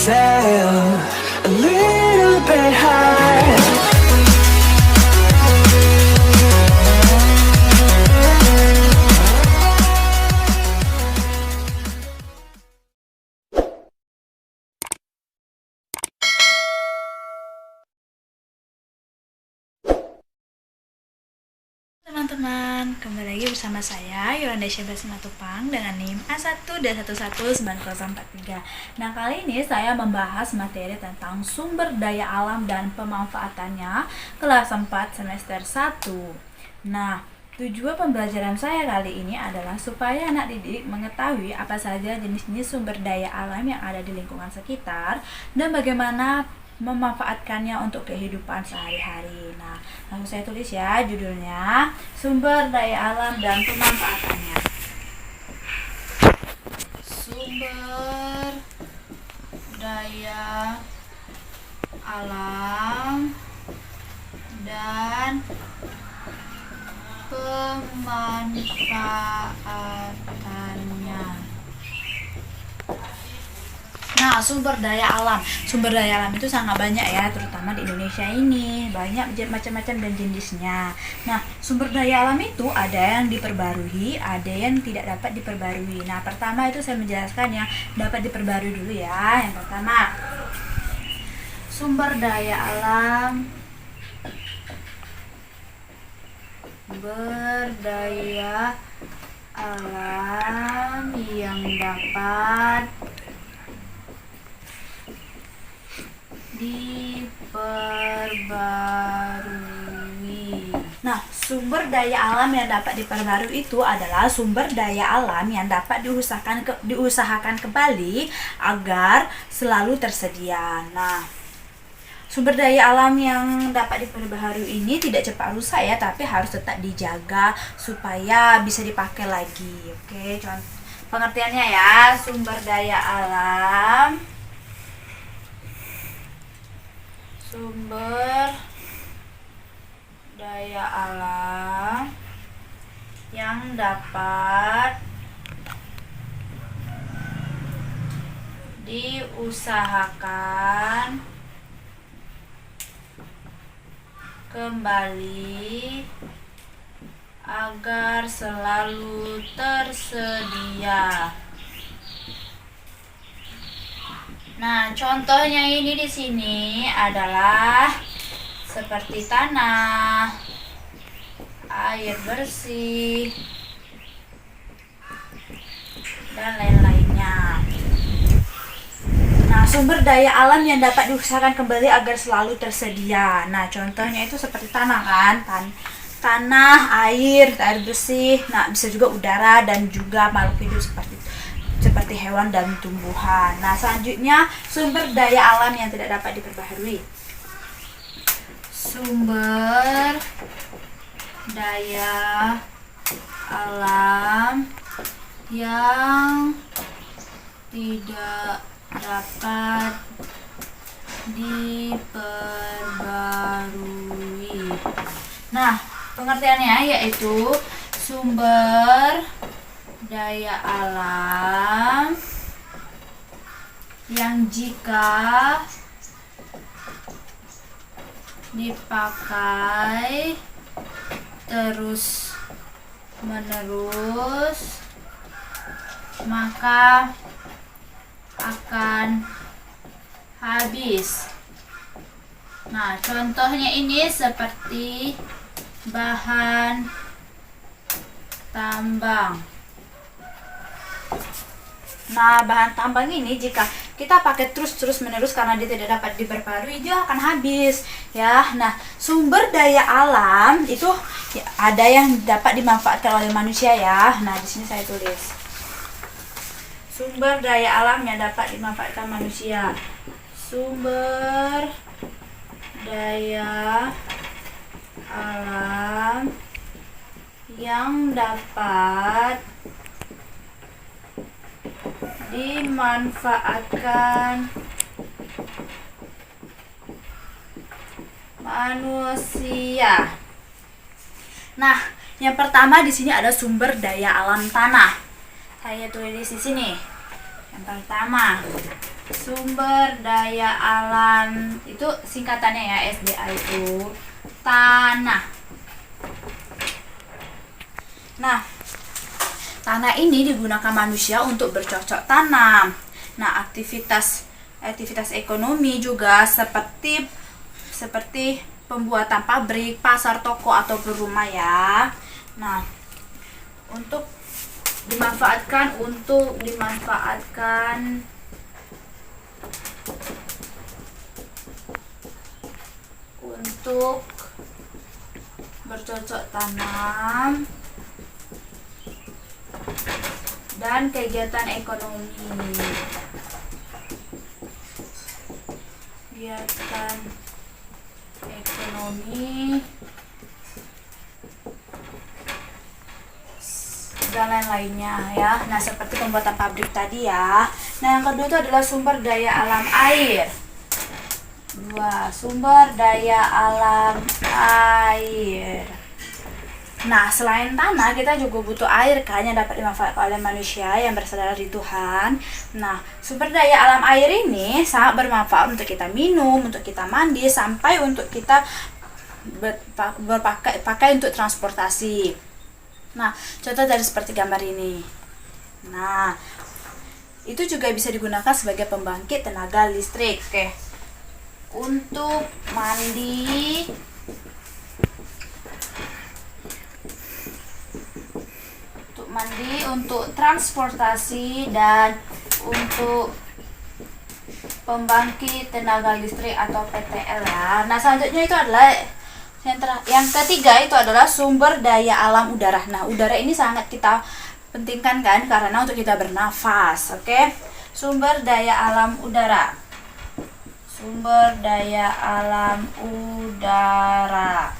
sail a little bit high. Teman-teman, kembali lagi bersama saya Yolanda Syabas Simatupang dengan NIM A1-119043. Nah, kali ini saya membahas materi tentang sumber daya alam dan pemanfaatannya kelas 4 semester 1. Nah, tujuan pembelajaran saya kali ini adalah supaya anak didik mengetahui apa saja jenis-jenis sumber daya alam yang ada di lingkungan sekitar dan bagaimana memanfaatkannya untuk kehidupan sehari-hari. Nah, langsung saya tulis ya judulnya, sumber daya alam dan pemanfaatannya. Sumber daya alam dan pemanfaatannya. Nah, sumber daya alam itu sangat banyak ya, terutama di Indonesia ini banyak macam-macam dan jenisnya. Nah, sumber daya alam itu ada yang diperbarui, ada yang tidak dapat diperbarui. Nah, pertama itu saya menjelaskan yang dapat diperbarui dulu ya. Yang pertama, sumber daya alam yang dapat diperbarui. Nah, sumber daya alam yang dapat diperbarui itu adalah sumber daya alam yang dapat diusahakan kembali agar selalu tersedia. Nah, sumber daya alam yang dapat diperbarui ini tidak cepat rusak ya, tapi harus tetap dijaga supaya bisa dipakai lagi. Oke, contoh pengertiannya ya, sumber daya alam yang dapat diusahakan kembali agar selalu tersedia. Nah, contohnya ini di sini adalah seperti tanah, air bersih, dan lain-lainnya. Nah, sumber daya alam yang dapat diusahakan kembali agar selalu tersedia. Nah, contohnya itu seperti tanah kan, tanah, air bersih. Nah, bisa juga udara dan juga makhluk hidup seperti hewan dan tumbuhan. Nah, selanjutnya sumber daya alam yang tidak dapat diperbaharui. Sumber daya alam yang tidak dapat diperbarui. Nah, pengertiannya yaitu sumber daya alam yang jika dipakai terus menerus maka akan habis. Nah, contohnya ini seperti bahan tambang. Nah, bahan tambang ini jika kita pakai terus menerus karena dia tidak dapat diperbarui, dia akan habis ya. Nah, sumber daya alam itu ya, ada yang dapat dimanfaatkan oleh manusia ya. Nah, di sini saya tulis sumber daya alam yang dapat dimanfaatkan manusia. Sumber daya alam yang dapat dimanfaatkan manusia. Nah, yang pertama di sini ada sumber daya alam tanah. Saya tulis di sini. Yang pertama, Sumber daya alam itu singkatannya ya, SDA itu tanah. Nah, tanah ini digunakan manusia untuk bercocok tanam. Nah, aktivitas ekonomi juga seperti pembuatan pabrik, pasar, toko atau rumah ya. Nah, untuk dimanfaatkan untuk bercocok tanam dan kegiatan ekonomi. Kegiatan ekonomi dan lain-lainnya ya. Nah, seperti pembuatan pabrik tadi ya. Nah, yang kedua itu adalah sumber daya alam air. Sumber daya alam air. Nah, selain tanah, kita juga butuh air kan yang dapat dimanfaatkan oleh manusia yang bersandar di Tuhan. Nah, sumber daya alam air ini sangat bermanfaat untuk kita minum, untuk kita mandi, sampai untuk kita pakai untuk transportasi. Nah, contoh dari seperti gambar ini. Nah, itu juga bisa digunakan sebagai pembangkit tenaga listrik. Oke. Untuk mandi, untuk transportasi, dan untuk pembangkit tenaga listrik atau PTL ya. Nah, selanjutnya itu adalah yang ketiga itu adalah sumber daya alam udara. Nah, udara ini sangat kita pentingkan kan karena untuk kita bernafas. Oke. Sumber daya alam udara. Sumber daya alam udara.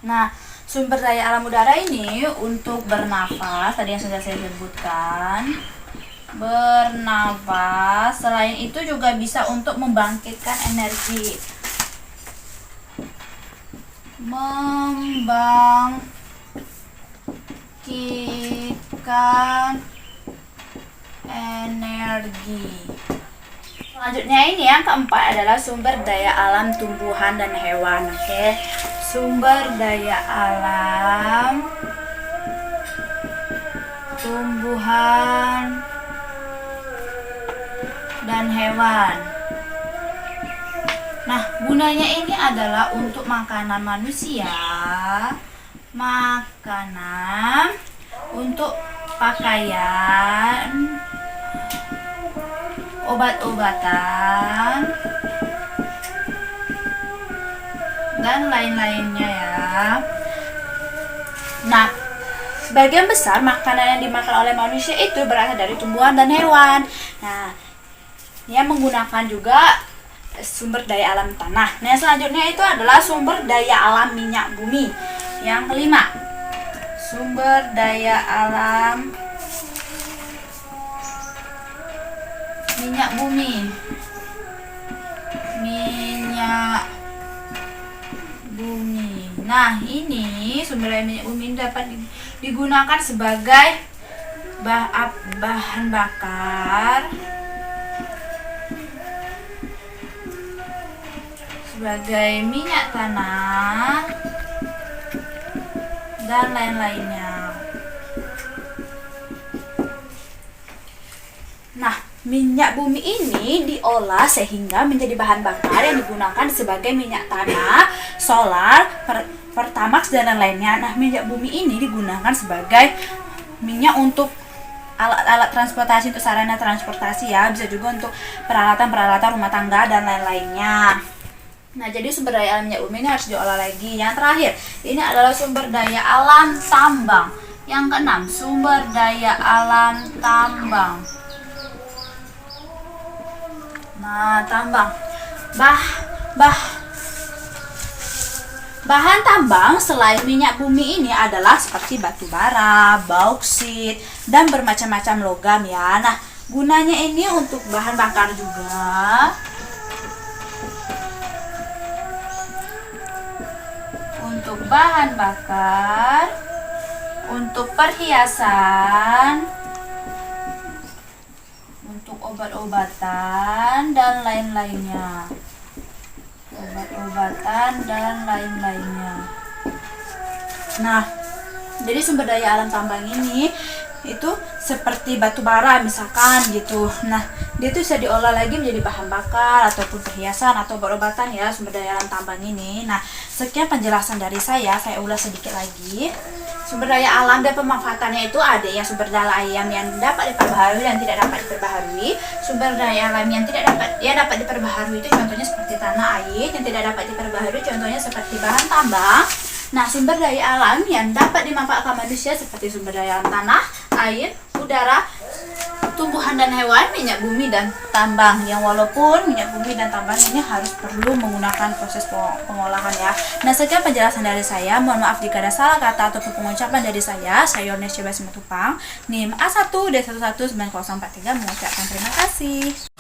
Nah, sumber daya alam udara ini untuk bernafas, tadi yang sudah saya sebutkan, bernafas. Selain itu juga bisa untuk membangkitkan energi. Membangkitkan energi. Selanjutnya ini yang keempat adalah sumber daya alam tumbuhan dan hewan. Oke. Sumber daya alam tumbuhan dan hewan. Nah, gunanya ini adalah untuk makanan manusia, makanan, untuk pakaian, obat-obatan, dan lain-lainnya ya. Nah, sebagian besar makanan yang dimakan oleh manusia itu berasal dari tumbuhan dan hewan. Nah, yang menggunakan juga sumber daya alam tanah. Nah, selanjutnya itu adalah sumber daya alam minyak bumi. Yang kelima, sumber daya alam minyak bumi. Minyak bumi. Nah, ini sumber daya minyak bumi dapat digunakan sebagai bahan bakar, sebagai minyak tanah, dan lain-lainnya. Nah, minyak bumi ini diolah sehingga menjadi bahan bakar yang digunakan sebagai minyak tanah, solar, pertamax, dan lain-lainnya. Nah, minyak bumi ini digunakan sebagai minyak untuk alat-alat transportasi, untuk sarana transportasi ya, bisa juga untuk peralatan-peralatan rumah tangga dan lain-lainnya. Nah, jadi sumber daya alam minyak bumi ini harus diolah lagi. Yang terakhir, ini adalah sumber daya alam tambang. Yang keenam, sumber daya alam tambang. Nah, tambang. Bahan tambang selain minyak bumi ini adalah seperti batu bara, bauksit, dan bermacam-macam logam ya. Nah, gunanya ini untuk bahan bakar juga, untuk bahan bakar, untuk perhiasan, untuk obat-obatan dan lain-lainnya. Obat-obatan dan lain-lainnya. Nah, jadi sumber daya alam tambang ini itu seperti batu bara misalkan gitu. Nah, dia itu bisa diolah lagi menjadi bahan bakar ataupun perhiasan atau obat-obatan ya, sumber daya alam tambang ini. Nah, sekian penjelasan dari saya ulas sedikit lagi. Sumber daya alam dan pemanfaatannya itu ada ya, sumber daya alam yang dapat diperbaharui dan tidak dapat diperbaharui. Sumber daya alam yang dapat diperbaharui itu contohnya seperti tanah, air. Yang tidak dapat diperbaharui contohnya seperti bahan tambang. Nah, sumber daya alam yang dapat dimanfaatkan manusia seperti sumber daya alam tanah, air, udara, tumbuhan dan hewan, minyak bumi dan tambang. Yang walaupun minyak bumi dan tambang ini harus perlu menggunakan proses pengolahan ya. Nah, sekian penjelasan dari saya. Mohon maaf jika ada salah kata ataupun pengucapan dari saya. Saya Yornes Coba Simatupang, NIM A1D1190043 mengucapkan terima kasih.